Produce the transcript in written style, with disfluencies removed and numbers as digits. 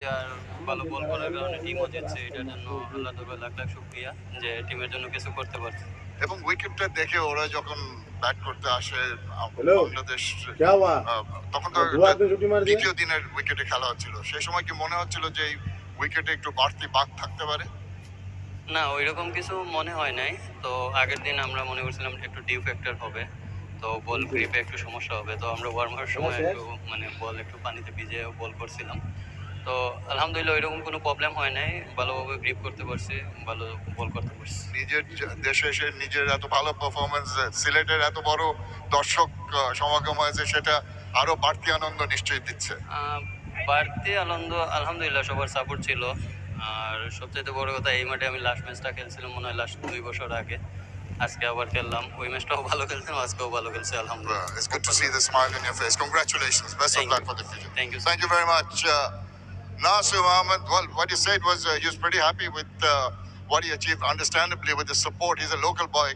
আর ভালো বল করার কারণে টিমও জিতছে। এটার জন্য আল্লাহ তাআলার লাখ লাখ শুকরিয়া যে টিমের জন্য কিছু করতে পারছে। এবং উইকেটটা দেখে ওরা যখন ব্যাট করতে আসে हेलो বাংলাদেশ क्या हुआ তখন তো दुआ पे छुट्टी मार दिया দ্বিতীয় দিনের উইকেটে খেলা হচ্ছিল, সেই সময় কি মনে হচ্ছিল যে এই উইকেটে একটু বাড়তি বাক থাকতে পারে? না, ওইরকম কিছু মনে হয় নাই। তো আগের দিন আমরা মনে করছিলাম একটু ডিউ ফ্যাক্টর হবে। তো বল গ্রিপে একটু সমস্যা হবে। তো আমরা ওয়ার্মার সময় একটু মানে বল একটু পানিতে ভিজিয়ে বল করছিলাম। তো আলহামদুলিল্লাহ ওইরকম কোনো প্রবলেম হয় নাই। ভালোভাবে গ্রিপ করতে পারছি, ভালো বল করতে পারছি। নিজের দেশে এসে নিজের এত ভালো পারফরমেন্স, সিলেটের এত বড় দর্শক সমাগম হয়েছে, সেটা আরো বাড়তি আনন্দ নিশ্চয়ই দিচ্ছে। বাড়তি আনন্দ আলহামদুলিল্লাহ সবার সাপোর্ট ছিল। আর সবচাইতে বড় কথা এই মাঠে আমি লাস্ট ম্যাচটা খেলছিলাম মনে হয় লাস্ট 2 বছর আগে। আজকে আবার খেললাম। ওই ম্যাচটাও ভালো খেলছিলাম, আজকেও ভালো খেলছি আলহামদুলিল্লাহ। It's good to see the smile on your face. Congratulations. Best of Thank luck you. for the future. Thank you. Thank you very much. Nasir Ahmed, well, what you said was he was pretty happy with what he achieved, understandably, with the support. He's a local boy.